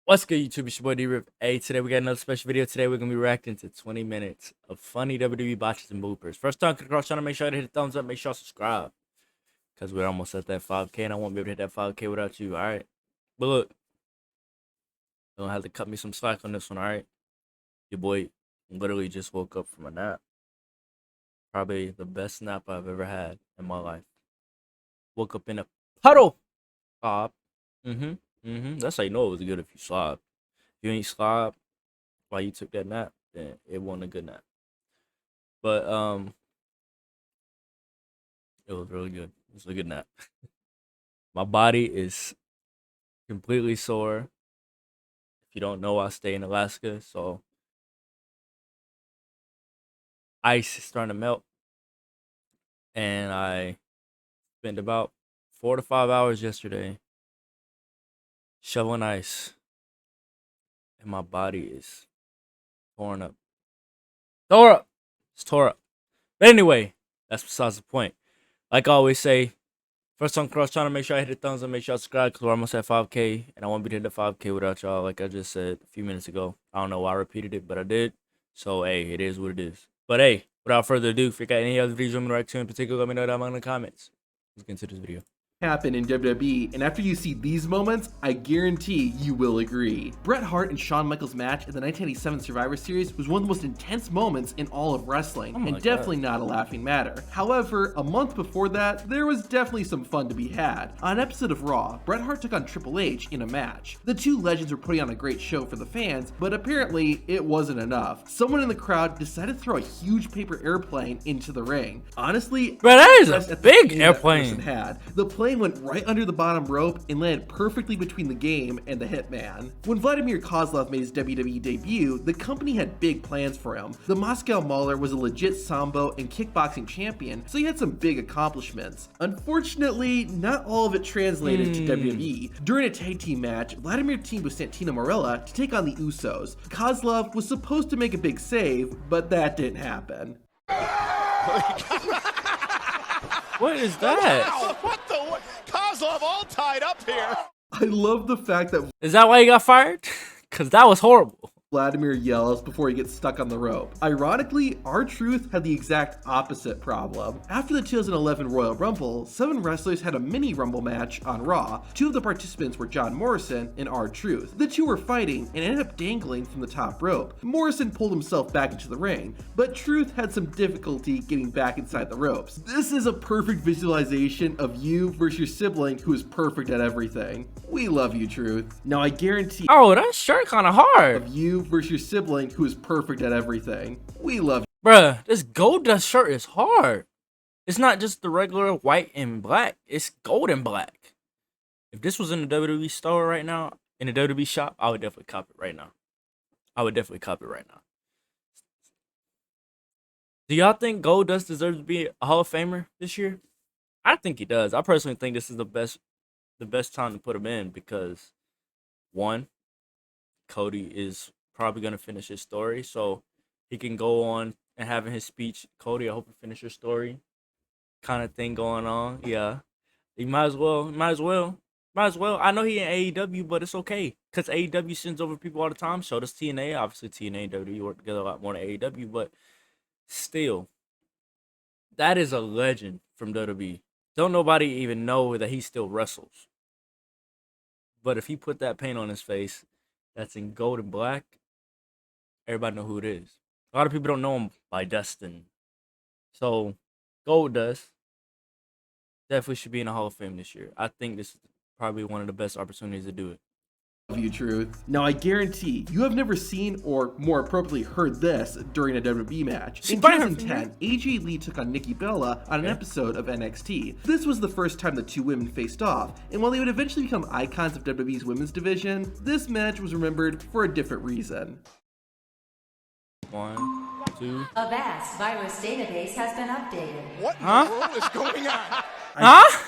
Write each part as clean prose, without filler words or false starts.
What's good, YouTube? It's your boy D-Rip. Hey, today we got another special video. Today we're going to be reacting to 20 minutes of funny WWE botches and bloopers. First time to cross channel, make sure to hit the thumbs up, make sure to subscribe. Because we're almost at that 5K and I won't be able to hit that 5K without you, alright? But look, you don't have to cut me some slack on this one, alright? Your boy literally just woke up from a nap. Probably the best nap I've ever had in my life. Woke up in a puddle. Bob. That's how you know it was good if you slob. If you ain't slob while you took that nap, then it wasn't a good nap. But it was really good. It was a good nap. My body is completely sore. If you don't know, I stay in Alaska, so ice is starting to melt. And I spent about 4 to 5 hours yesterday shoveling ice. And my body is torn up. Tore up! It's tore up. But anyway, that's besides the point. Like I always say, first time cross channel, make sure I hit the thumbs up, make sure I subscribe because we're almost at 5K. And I won't be to hit the 5K without y'all, like I just said a few minutes ago. I don't know why I repeated it, but I did. So, hey, it is what it is. But, hey, without further ado, if you got any other videos you want me to react to in particular, let me know down below in the comments. Let's get into this video. Happen in WWE, and after you see these moments, I guarantee you will agree. Bret Hart and Shawn Michaels' match in the 1987 Survivor Series was one of the most intense moments in all of wrestling, and definitely not a laughing matter. However, a month before that, there was definitely some fun to be had. On an episode of Raw, Bret Hart took on Triple H in a match. The two legends were putting on a great show for the fans, but apparently it wasn't enough. Someone in the crowd decided to throw a huge paper airplane into the ring. Honestly, bro, that is a big airplane. The plane went right under the bottom rope and landed perfectly between the game and the Hitman. When Vladimir Kozlov made his WWE debut, the company had big plans for him. The Moscow Mauler was a legit Sambo and kickboxing champion, so he had some big accomplishments. Unfortunately, not all of it translated to WWE. During a tag team match, Vladimir teamed with Santino Marella to take on the Usos. Kozlov was supposed to make a big save, but that didn't happen. What is that? Wow, what the? Kozlov all tied up here. I love the fact that Is that why he got fired? Because that was horrible. Vladimir yells before he gets stuck on the rope. Ironically, R-Truth had the exact opposite problem. After the 2011 Royal Rumble, 7 wrestlers had a mini Rumble match on Raw. 2 of the participants were John Morrison and R-Truth. The two were fighting and ended up dangling from the top rope. Morrison pulled himself back into the ring, but Truth had some difficulty getting back inside the ropes. This is a perfect visualization of you versus your sibling who is perfect at everything. We love you, Truth. Now I guarantee Oh, that shirt kind of hard. of you versus your sibling who is perfect at everything. We love you. Bruh, this gold dust shirt is hard. It's not just the regular white and black. It's gold and black. If this was in the WWE store right now, in the WWE shop, I would definitely cop it right now. Do y'all think Gold Dust deserves to be a Hall of Famer this year? I think he does. I personally think this is the best time to put him in because, one, Cody is probably going to finish his story, so he can go on and having his speech, Cody, I hope you finish your story kind of thing going on. Yeah, he might as well. I know he in AEW, but it's okay because AEW sends over people all the time. So does TNA. Obviously, TNA and WWE work together a lot more than AEW, but still, that is a legend from WWE. Don't nobody even know that he still wrestles. But if he put that paint on his face that's in gold and black, everybody know who it is. A lot of people don't know him by Dustin. So, Gold Dust definitely should be in the Hall of Fame this year. I think this is probably one of the best opportunities to do it. Love you, Truth. Now I guarantee you have never seen, or more appropriately heard this during a WWE match. In 2010, AJ Lee took on Nikki Bella on an episode of NXT. This was the first time the two women faced off, and while they would eventually become icons of WWE's women's division, this match was remembered for a different reason. 1, 2. A vast virus database has been updated. What in the world is going on? Huh?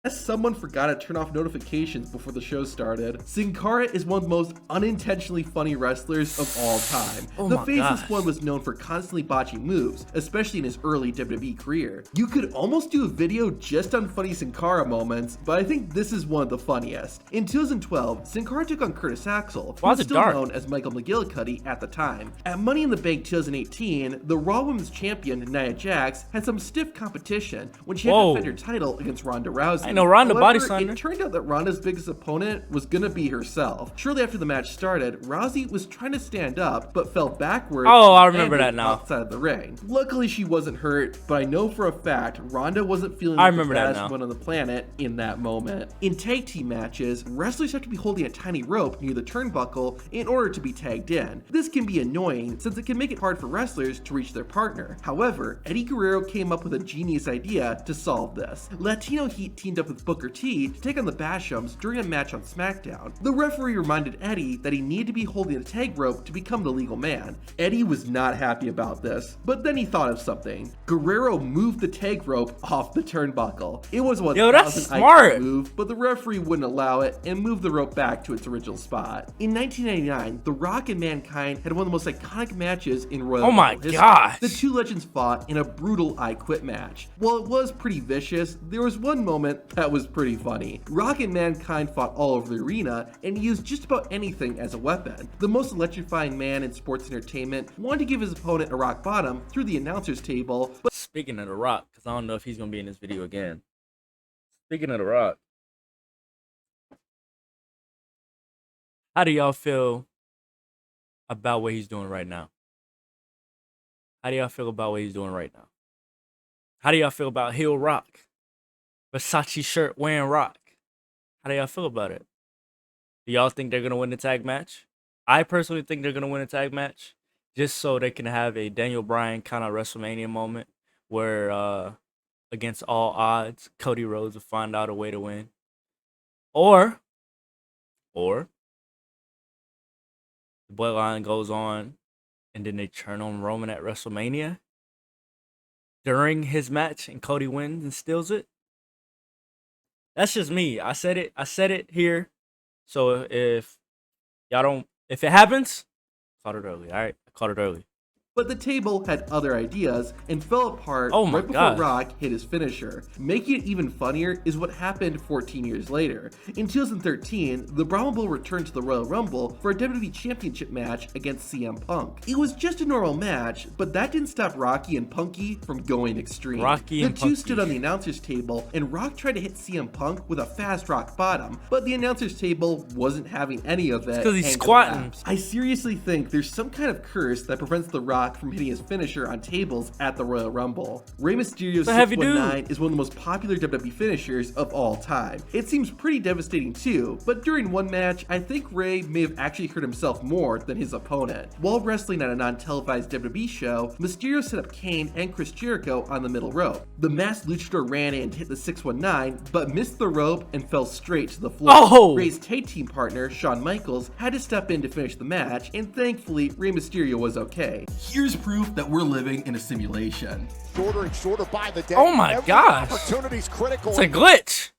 Someone forgot to turn off notifications before the show started. Sin Cara is one of the most unintentionally funny wrestlers of all time. The faceless one was known for constantly botching moves, especially in his early WWE career. You could almost do a video just on funny Sin Cara moments, but I think this is one of the funniest. In 2012, Sin Cara took on Curtis Axel, who was still known as Michael McGillicuddy at the time. At Money in the Bank 2018, the Raw Women's Champion Nia Jax had some stiff competition when she had to defend her title against Ronda Rousey. Ronda body slammed her. It turned out that Ronda's biggest opponent was gonna be herself. Shortly after the match started, Rousey was trying to stand up, but fell backwards. Oh, I remember that now. Outside of the ring. Luckily, she wasn't hurt, but I know for a fact Ronda wasn't feeling the best one on the planet in that moment. In tag team matches, wrestlers have to be holding a tiny rope near the turnbuckle in order to be tagged in. This can be annoying since it can make it hard for wrestlers to reach their partner. However, Eddie Guerrero came up with a genius idea to solve this. Latino Heat teamed up with Booker T to take on the Bashams during a match on SmackDown. The referee reminded Eddie that he needed to be holding a tag rope to become the legal man. Eddie was not happy about this, but then he thought of something. Guerrero moved the tag rope off the turnbuckle. It was what that's smart move, but the referee wouldn't allow it and moved the rope back to its original spot. In 1999, The Rock and Mankind had one of the most iconic matches in Royal Rumble history. The two legends fought in a brutal I Quit match. While it was pretty vicious, there was one moment that was pretty funny. Rock and Mankind fought all over the arena and used just about anything as a weapon. The most electrifying man in sports entertainment wanted to give his opponent a rock bottom through the announcer's table. But speaking of The Rock, because I don't know if he's going to be in this video again. Speaking of The Rock, how do y'all feel about what he's doing right now? How do y'all feel about what he's doing right now? How do y'all feel about heel Rock? Versace shirt wearing Rock? How do y'all feel about it? Do y'all think they're going to win the tag match? I personally think they're going to win a tag match just so they can have a Daniel Bryan kind of WrestleMania moment where against all odds, Cody Rhodes will find out a way to win. Or the bloodline goes on and then they turn on Roman at WrestleMania during his match and Cody wins and steals it. That's just me. I said it here. So if it happens, call it early. All right, I called it early. But the table had other ideas and fell apart right before Rock hit his finisher. Making it even funnier is what happened 14 years later. In 2013, the Brahma Bull returned to the Royal Rumble for a WWE Championship match against CM Punk. It was just a normal match, but that didn't stop Rocky and Punky from going extreme. The two stood on the announcer's table, and Rock tried to hit CM Punk with a fast rock bottom, but the announcer's table wasn't having any of it. Because he's squatting. I seriously think there's some kind of curse that prevents The Rock from hitting his finisher on tables at the Royal Rumble. Rey Mysterio's 619 is one of the most popular WWE finishers of all time. It seems pretty devastating too, but during one match, I think Rey may have actually hurt himself more than his opponent. While wrestling at a non-televised WWE show, Mysterio set up Kane and Chris Jericho on the middle rope. The masked luchador ran in to hit the 619, but missed the rope and fell straight to the floor. Rey's tag team partner, Shawn Michaels, had to step in to finish the match, and thankfully, Rey Mysterio was okay. Here's proof that we're living in a simulation. Shorter and shorter by the day. Oh my gosh. Opportunity's critical. It's a glitch.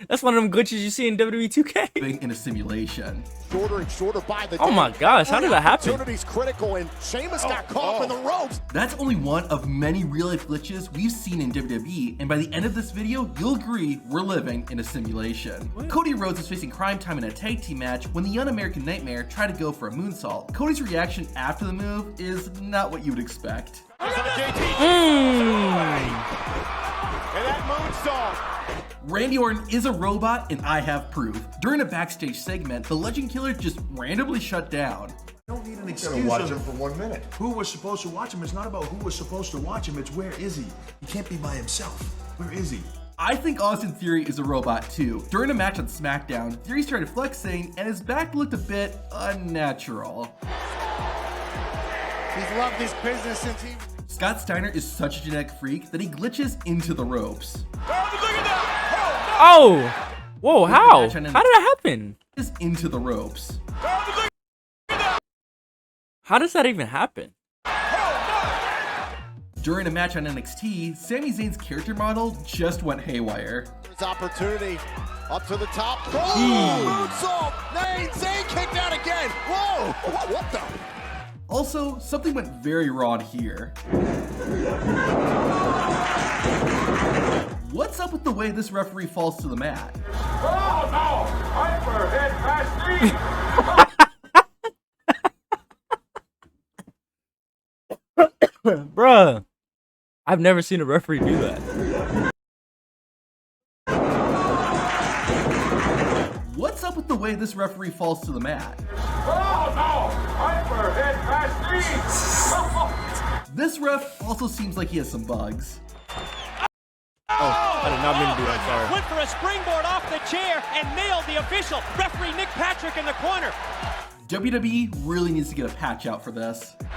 That's one of them glitches you see in WWE 2K. Living in a simulation. Shorter and shorter by the day. Oh my gosh, how did that happen? Opportunity's critical and Sheamus got caught in the ropes. That's only one of many real-life glitches we've seen in WWE, and by the end of this video, you'll agree we're living in a simulation. Cody Rhodes is facing Crime Time in a tag team match when the young American Nightmare tried to go for a moonsault. Cody's reaction after the move is not what you'd expect. And that moonsault. Randy Orton is a robot, and I have proof. During a backstage segment, the Legend Killer just randomly shut down. Don't need an excuse. Watch him for 1 minute. Who was supposed to watch him? It's not about who was supposed to watch him. It's where is he? He can't be by himself. Where is he? I think Austin Theory is a robot too. During a match on SmackDown, Theory started flexing, and his back looked a bit unnatural. He's loved this business since he... Scott Steiner is such a genetic freak that he glitches into the ropes. Oh! Whoa, how? How did that happen? Is into the ropes. How does that even happen? During a match on NXT, Sami Zayn's character model just went haywire. Next opportunity. Up to the top. Oh, moonsault. Zayn kicked out again. Whoa. What the? Also, something went very wrong here. What's up with the way this referee falls to the mat? Oh no! Hyper head past knee! Bruh, I've never seen a referee do that. What's up with the way this referee falls to the mat? Oh no! Hyper head past knee! This ref also seems like he has some bugs. Oh, I did not mean to do that, sorry. Went for a springboard off the chair and nailed the official. Referee Nick Patrick in the corner. WWE really needs to get a patch out for this. And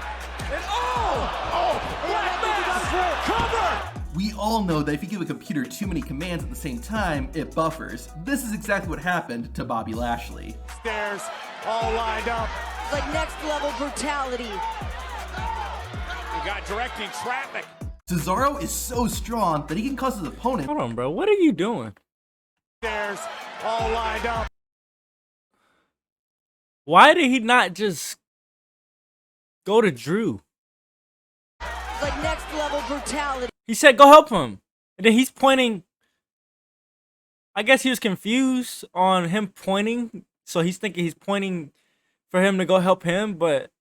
Black Mass! Cover! We all know that if you give a computer too many commands at the same time, it buffers. This is exactly what happened to Bobby Lashley. Stairs all lined up. Like next level brutality. We got directing traffic. Cesaro is so strong that he can cause his opponent. Hold on, bro. What are you doing? Stairs all lined up. Why did he not just go to Drew? Like next level brutality. He said, go help him. And then he's pointing. I guess he was confused on him pointing. So he's thinking he's pointing for him to go help him. But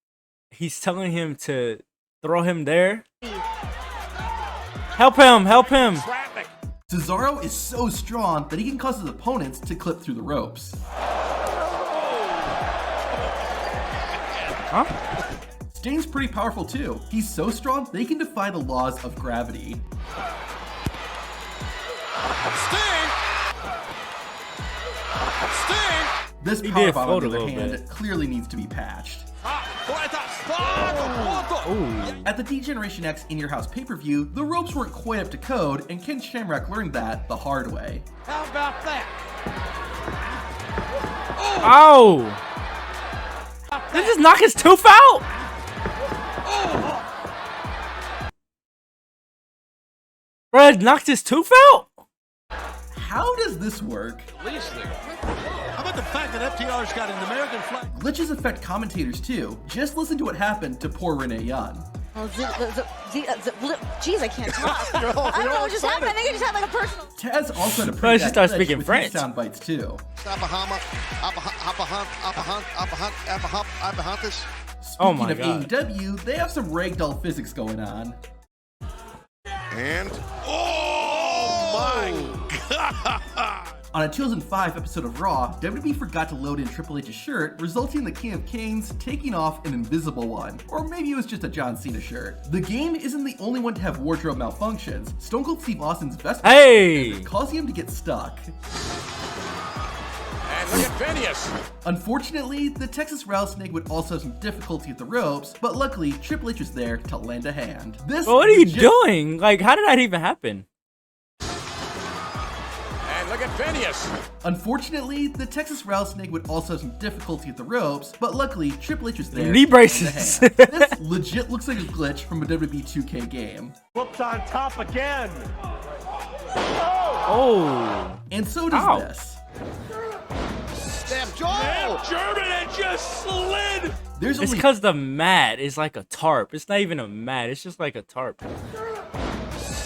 he's telling him to throw him there. Help him. Help him. Traffic. Cesaro is so strong that he can cause his opponents to clip through the ropes. Huh? Sting's pretty powerful too. He's so strong that he can defy the laws of gravity. Sting! This He power did bomb, on float the a other little hand, bit. clearly needs to be patched. Ooh. At the D-Generation X In Your House pay-per-view, the ropes weren't quite up to code, and Ken Shamrock learned that the hard way. How about that? Ow! Did he just knock his tooth out? Bro, he knocked his tooth out? How does this work? How about the fact that FTR's got an American flag? Glitches affect commentators too. Just listen to what happened to poor Renee Young. Oh, jeez, I can't talk. I don't know what just happened. I think I just had like a personal. Taz also had a Bro, pretty she bad started glitch speaking with French. his sound bites too. Oh Speaking my of God. AEW, they have some ragdoll physics going on. And oh my God! On a 2005 episode of Raw, WWE forgot to load in Triple H's shirt, resulting in the King of Canes taking off an invisible one. Or maybe it was just a John Cena shirt. The game isn't the only one to have wardrobe malfunctions. Stone Cold Steve Austin's vest Hey! causing him to get stuck. And look at Phineas. Unfortunately, the Texas Rattlesnake would also have some difficulty with the ropes, but luckily Triple H was there to lend a hand. This Bro, what are you legit- doing? Like, how did that even happen? And look at Phineas. Unfortunately, the Texas Rattlesnake would also have some difficulty with the ropes, but luckily Triple H was there. Knee to lend a braces. hand. This legit looks like a glitch from a WWE 2K game. Whoops on top again! Oh. And so does Ow. this. Damn, Joe! German and just slid. There's It's only because the mat is like a tarp. It's not even a mat. It's just like a tarp.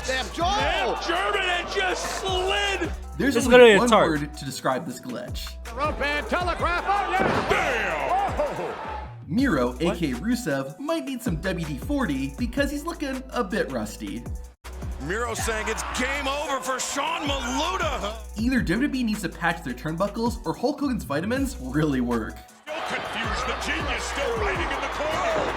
Damn, Joe! German and just slid. There's It's only literally a one tarp. word to describe this glitch. Rope and telegraph. Oh, yeah! Damn! Miro, aka Rusev, might need some WD-40 because he's looking a bit rusty. Miro saying it's game over for Sean Maluda. Either WWE needs to patch their turnbuckles or Hulk Hogan's vitamins really work. Still confused. The genius still waiting in the corner.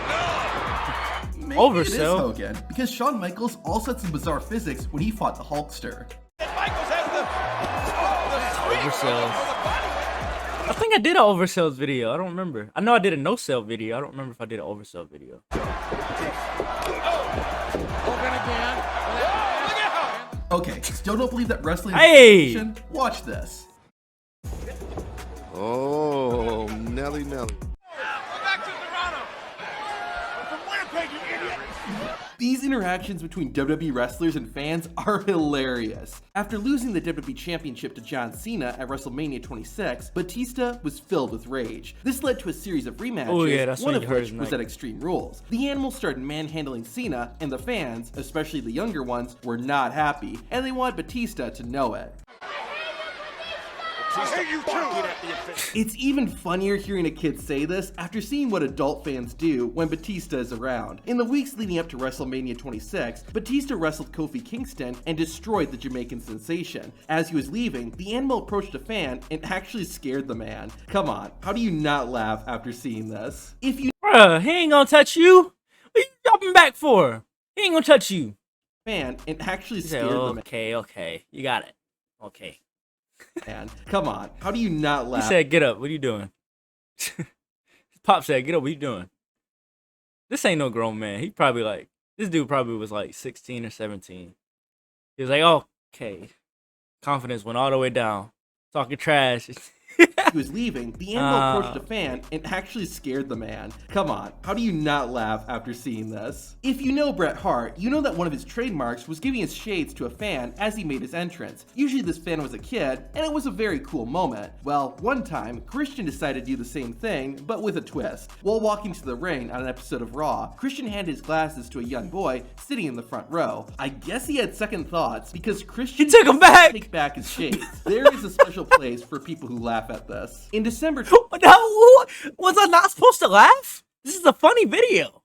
Maybe it is Oversell. Hogan, because Shawn Michaels also had some bizarre physics when he fought the Hulkster. Oversells. I think I did an oversells video. I don't remember. I know I did a no sell video. I don't remember if I did an oversell video. Okay, still don't believe that wrestling Hey! is fiction? Watch this. Oh, Nelly. These interactions between WWE wrestlers and fans are hilarious. After losing the WWE Championship to John Cena at WrestleMania 26, Batista was filled with rage. This led to a series of rematches, one of which was at Extreme Rules. The Animal started manhandling Cena, and the fans, especially the younger ones, were not happy, and they wanted Batista to know it. It's even funnier hearing a kid say this after seeing what adult fans do when Batista is around. In the weeks leading up to WrestleMania 26, Batista wrestled Kofi Kingston and destroyed the Jamaican sensation. As he was leaving, the Animal approached a fan and actually scared the man. Come on, how do you not laugh after seeing this? If you Bruh, he ain't gonna touch you. What you dropping back for? He ain't gonna touch you. Fan and actually scared the man. Okay, you got it. Okay. Man, come on, how do you not laugh? He said, "Get up. What are you doing?" Pop said, "Get up. What are you doing?" This ain't no grown man. This dude probably was like 16 or 17. He was like, "Okay." Confidence went all the way down. Talking trash. He was leaving, the Animal approached a fan and actually scared the man. Come on, how do you not laugh after seeing this? If you know Bret Hart, you know that one of his trademarks was giving his shades to a fan as he made his entrance. Usually this fan was a kid, and it was a very cool moment. Well, one time, Christian decided to do the same thing, but with a twist. While walking to the ring on an episode of Raw, Christian handed his glasses to a young boy sitting in the front row. I guess he had second thoughts because Christian took him back. Take back his shades. There is a special place for people who laugh at this. In December, No, was I not supposed to laugh? This is a funny video.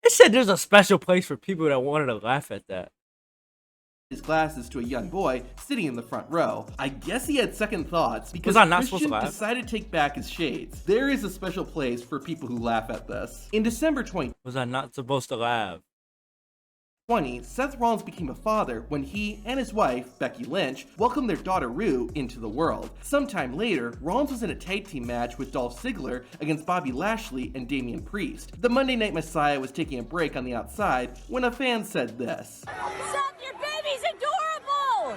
It said there's a special place for people that wanted to laugh at that. His glasses to a young boy sitting in the front row. I guess he had second thoughts because was I not supposed to laugh? Decided to take back his shades. There is a special place for people who laugh at this. In December 2020, Was I not supposed to laugh? Seth Rollins became a father when he and his wife, Becky Lynch, welcomed their daughter Rue into the world. Sometime later, Rollins was in a tag team match with Dolph Ziggler against Bobby Lashley and Damian Priest. The Monday Night Messiah was taking a break on the outside when a fan said this. Seth, your baby's adorable!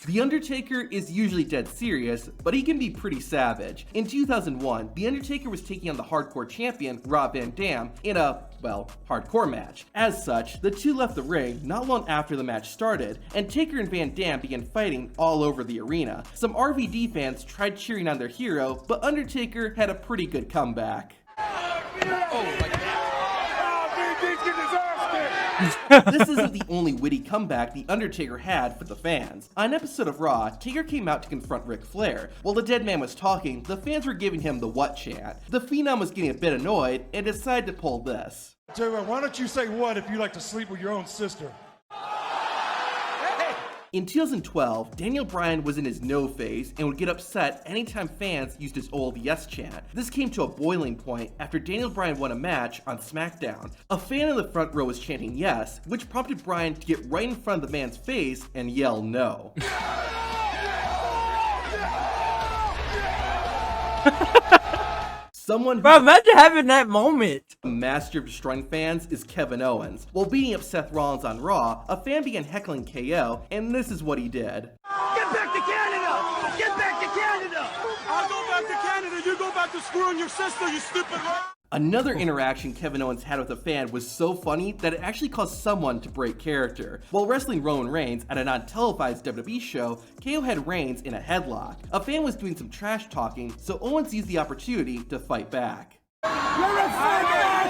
The Undertaker is usually dead serious, but he can be pretty savage. In 2001, The Undertaker was taking on the hardcore champion, Rob Van Dam, in a, hardcore match. As such, the two left the ring not long after the match started, and Taker and Van Dam began fighting all over the arena. Some RVD fans tried cheering on their hero, but Undertaker had a pretty good comeback. This isn't the only witty comeback The Undertaker had for the fans. On an episode of Raw, Taker came out to confront Ric Flair. While the dead man was talking, the fans were giving him the what chant. The Phenom was getting a bit annoyed and decided to pull this. Tell you what, why don't you say what if you like to sleep with your own sister? In 2012, Daniel Bryan was in his no phase and would get upset anytime fans used his old yes chant. This came to a boiling point after Daniel Bryan won a match on SmackDown. A fan in the front row was chanting yes, which prompted Bryan to get right in front of the man's face and yell no. Someone Bro, imagine having that moment. A master of destroying fans is Kevin Owens. While beating up Seth Rollins on Raw, a fan began heckling KO, and this is what he did. Get back to Canada! Get back to Canada! I'll go back to Canada, you go back to screwing your sister, you stupid rat! Another interaction Kevin Owens had with a fan was so funny that it actually caused someone to break character. While wrestling Roman Reigns at a non-televised WWE show, KO had Reigns in a headlock. A fan was doing some trash talking, so Owens used the opportunity to fight back. You're a faggot!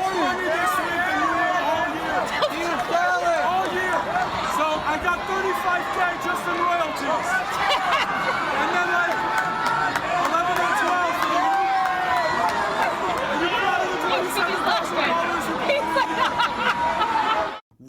All year! So I got 35K just in royalties. And then like 11 or 12 for the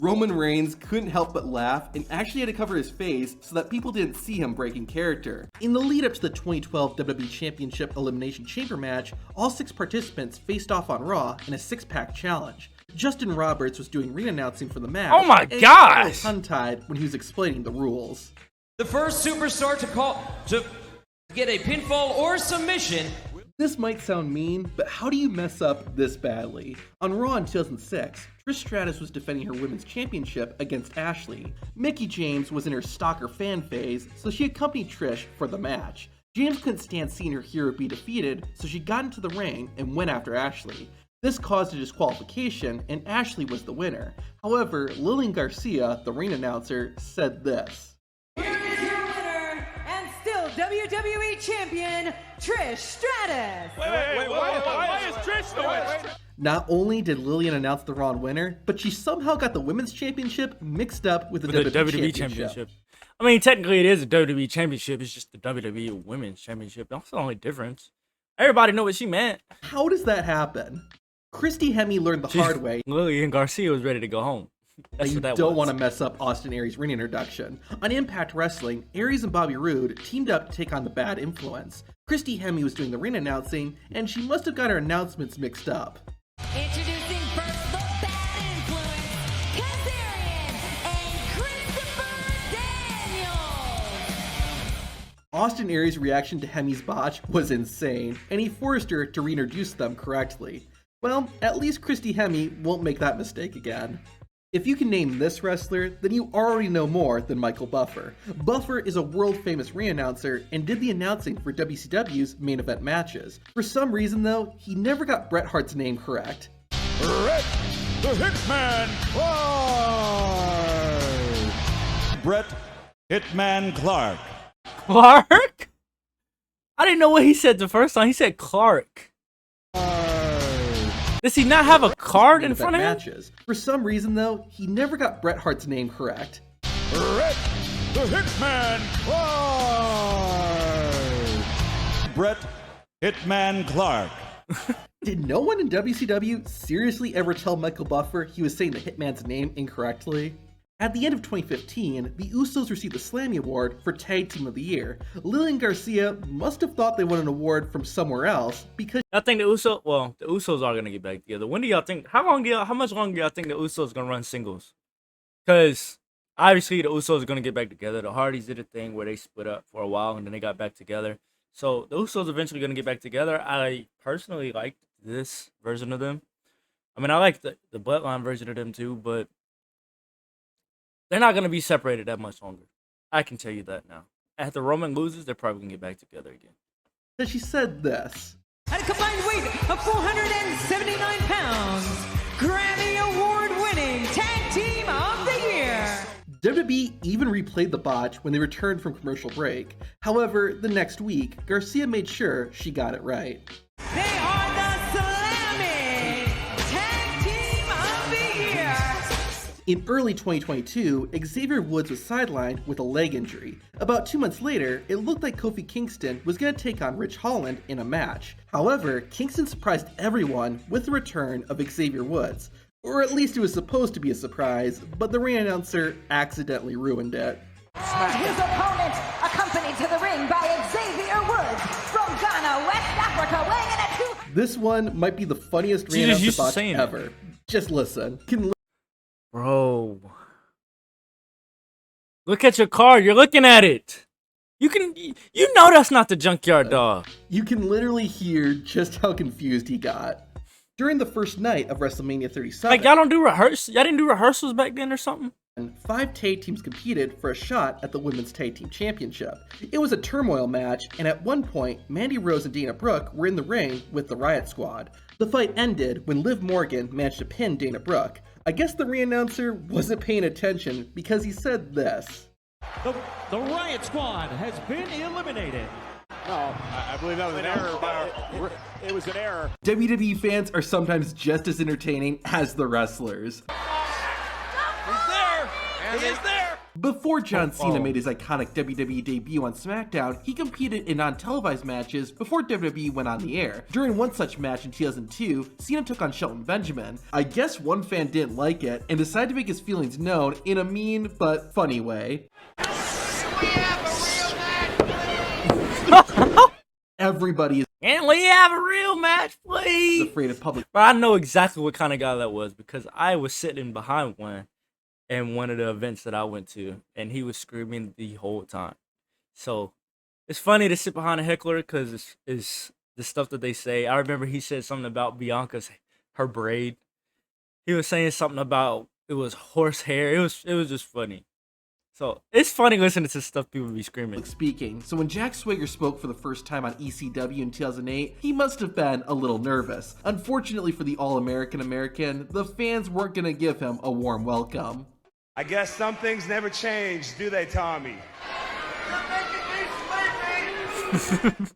Roman Reigns couldn't help but laugh and actually had to cover his face so that people didn't see him breaking character. In the lead up to the 2012 WWE Championship Elimination Chamber match, all 6 participants faced off on Raw in a 6-pack challenge. Justin Roberts was doing ring announcing for the match. Oh my and gosh! He was tongue-tied when he was explaining the rules. The first superstar to get a pinfall or submission. This might sound mean, but how do you mess up this badly? On Raw in 2006, Trish Stratus was defending her women's championship against Ashley. Mickie James was in her stalker fan phase, so she accompanied Trish for the match. James couldn't stand seeing her hero be defeated, so she got into the ring and went after Ashley. This caused a disqualification, and Ashley was the winner. However, Lillian Garcia, the ring announcer, said this. Here is your winner, and still WWE Champion, Trish Stratus. Wait, why is Trish the winner? Not only did Lillian announce the Raw winner, but she somehow got the Women's Championship mixed up with the WWE Championship. I mean, technically it is a WWE Championship. It's just the WWE Women's Championship. That's the only difference. Everybody knew what she meant. How does that happen? Christy Hemme learned the hard way. Lillian Garcia was ready to go home. That's what that don't was. Want to mess up Austin Aries' ring introduction. On Impact Wrestling, Aries and Bobby Roode teamed up to take on the Bad Influence. Christy Hemme was doing the ring announcing, and she must have got her announcements mixed up. Introducing first the Bad Influence, Kazarian and Christopher Daniels. Austin Aries' reaction to Hemme's botch was insane, and he forced her to reintroduce them correctly. Well, at least Christy Hemme won't make that mistake again. If you can name this wrestler, then you already know more than Michael Buffer. Buffer is a world-famous ring announcer and did the announcing for WCW's main event matches. For some reason though, he never got Bret Hart's name correct. Bret the Hitman Clark. Bret Hitman Clark. Clark? I didn't know what he said the first time. He said Clark. Does he not have a card in front of him? Matches. For some reason though, he never got Bret Hart's name correct. Bret the Hitman Clark. Bret Hitman Clark. Did no one in WCW seriously ever tell Michael Buffer he was saying the Hitman's name incorrectly? At the end of 2015, the Usos received the Slammy Award for Tag Team of the Year. Lillian Garcia must have thought they won an award from somewhere else because I think the Usos are gonna get back together. When do y'all think? How much longer do y'all think the Usos gonna run singles? Because obviously the Usos are gonna get back together. The Hardys did a thing where they split up for a while and then they got back together. So the Usos eventually gonna get back together. I personally like this version of them. I mean, I like the Bloodline version of them too, but they're not going to be separated that much longer. I can tell you that now. After Roman loses, they're probably going to get back together again. she said this. At a combined weight of 479 pounds, Grammy Award-winning Tag Team of the Year. WWE even replayed the botch when they returned from commercial break. However, the next week, Garcia made sure she got it right. They are the Slammy Tag Team of the Year. In early 2022, Xavier Woods was sidelined with a leg injury. About 2 months later, it looked like Kofi Kingston was going to take on Rich Holland in a match. However, Kingston surprised everyone with the return of Xavier Woods. Or at least it was supposed to be a surprise, but the ring announcer accidentally ruined it. And his opponent, accompanied to the ring by Xavier Woods from Ghana, West Africa, weighing in at 2... This one might be the funniest ring announcer botch ever. Just listen. Bro. Look at your card. You're looking at it. You know that's not the Junkyard Dog. You can literally hear just how confused he got. During the first night of WrestleMania 37, like, y'all don't do rehearsals? Y'all didn't do rehearsals back then or something? 5 tag teams competed for a shot at the Women's Tag Team Championship. It was a turmoil match, and at one point, Mandy Rose and Dana Brooke were in the ring with the Riot Squad. The fight ended when Liv Morgan managed to pin Dana Brooke. I guess the ring announcer wasn't paying attention because he said this. The Riot Squad has been eliminated. No, I believe that was an error. It was an error. WWE fans are sometimes just as entertaining as the wrestlers. He's there! He is there! Before John Cena made his iconic WWE debut on SmackDown, he competed in non-televised matches before WWE went on the air. During one such match in 2002, Cena took on Shelton Benjamin. I guess one fan didn't like it and decided to make his feelings known in a mean but funny way. Everybody is Can we have a real match, please? afraid of public. But I know exactly what kind of guy that was because I was sitting behind one in one of the events that I went to, and he was screaming the whole time. So it's funny to sit behind a heckler because it's the stuff that they say. I remember he said something about Bianca's her braid. He was saying something about it was horsehair. It was just funny. So it's funny listening to stuff people be screaming. Speaking. So when Jack Swagger spoke for the first time on ECW in 2008, he must have been a little nervous. Unfortunately for the All-American American, the fans weren't going to give him a warm welcome. I guess some things never change, do they, Tommy?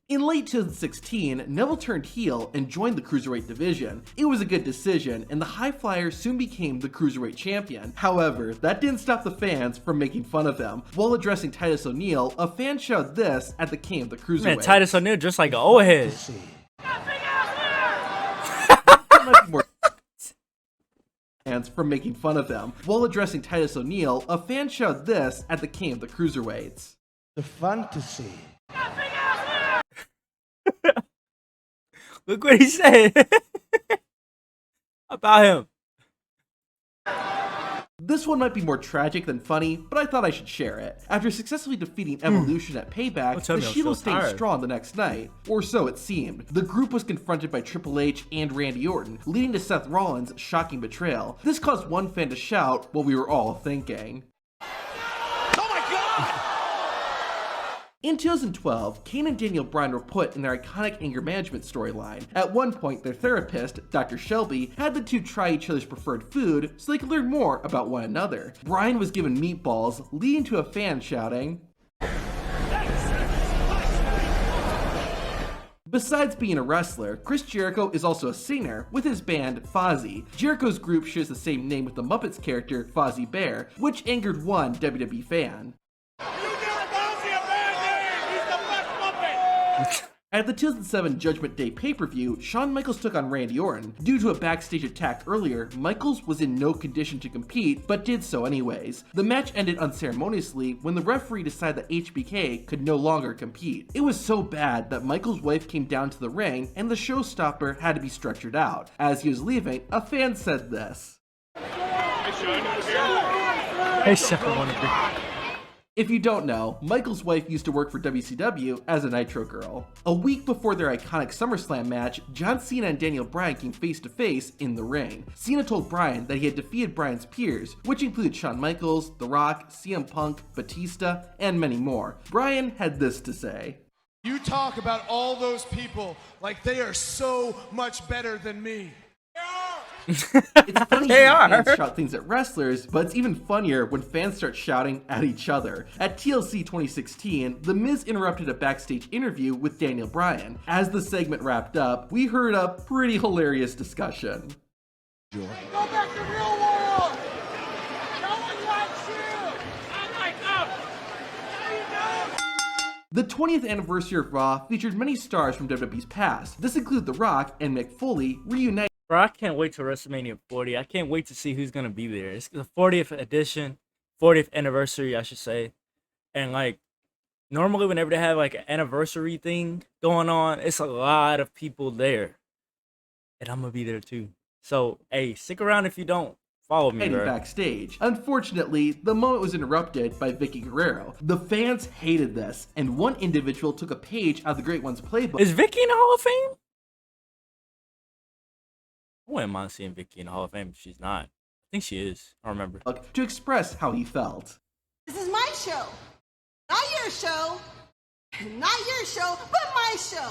In late 2016, Neville turned heel and joined the Cruiserweight division. It was a good decision, and the High Flyer soon became the Cruiserweight champion. However, that didn't stop the fans from making fun of him. While addressing Titus O'Neil, a fan shouted this at the king of the Cruiserweight. Man, Titus O'Neil just like an old head. Fans from making fun of them. While addressing Titus O'Neil, a fan shouted this at the king of the Cruiserweights. The fantasy. Look what he said about him. This one might be more tragic than funny, but I thought I should share it. After successfully defeating Evolution at Payback, the Shield stayed strong the next night, or so it seemed. The group was confronted by Triple H and Randy Orton, leading to Seth Rollins' shocking betrayal. This caused one fan to shout what we were all thinking. In 2012, Kane and Daniel Bryan were put in their iconic anger management storyline. At one point, their therapist, Dr. Shelby, had the two try each other's preferred food so they could learn more about one another. Bryan was given meatballs, leading to a fan shouting, Besides being a wrestler, Chris Jericho is also a singer with his band Fozzy. Jericho's group shares the same name with the Muppets character Fozzie Bear, which angered one WWE fan. At the 2007 Judgment Day pay-per-view, Shawn Michaels took on Randy Orton. Due to a backstage attack earlier, Michaels was in no condition to compete, but did so anyways. The match ended unceremoniously when the referee decided that HBK could no longer compete. It was so bad that Michaels' wife came down to the ring and the showstopper had to be stretchered out. As he was leaving, a fan said this. Hey, Sean. If you don't know, Michael's wife used to work for WCW as a Nitro Girl. A week before their iconic SummerSlam match, John Cena and Daniel Bryan came face to face in the ring. Cena told Bryan that he had defeated Bryan's peers, which included Shawn Michaels, The Rock, CM Punk, Batista, and many more. Bryan had this to say. You talk about all those people like they are so much better than me. It's funny when fans shout things at wrestlers, but it's even funnier when fans start shouting at each other. At TLC 2016, The Miz interrupted a backstage interview with Daniel Bryan. As the segment wrapped up, we heard a pretty hilarious discussion. Go back to real world! No one likes you! I like them! The 20th anniversary of Raw featured many stars from WWE's past. This included The Rock and Mick Foley reuniting. Bro, I can't wait till WrestleMania 40. I can't wait to see who's gonna be there. It's the 40th edition, 40th anniversary, I should say. And like, normally whenever they have like an anniversary thing going on, it's a lot of people there, and I'm gonna be there too. So, hey, stick around if you don't follow me, bro. Backstage. Unfortunately, the moment was interrupted by Vicky Guerrero. The fans hated this, and one individual took a page out of the Great One's playbook. Is Vicky in the Hall of Fame? I wouldn't mind seeing Vicky in the Hall of Fame if she's not. I think she is. I don't remember. To express how he felt. This is my show. Not your show. Not your show, but my show.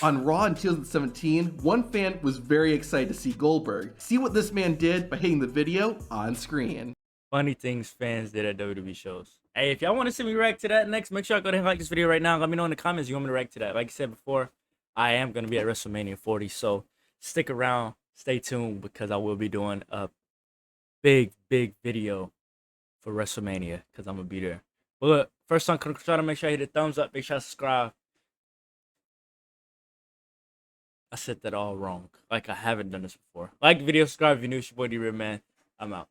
On Raw in 2017, one fan was very excited to see Goldberg. See what this man did by hitting the video on screen. Funny things fans did at WWE shows. Hey, if y'all want to see me react to that next, make sure I go ahead and like this video right now. Let me know in the comments you want me to react to that. Like I said before, I am going to be at WrestleMania 40, so stick around, stay tuned, because I will be doing a big video for WrestleMania, because I'm going to be there. But look, first time, try to make sure you hit the thumbs up, make sure you subscribe. I said that all wrong, like I haven't done this before. Like the video, subscribe if you're new, it's your boy D-Rib, man. I'm out.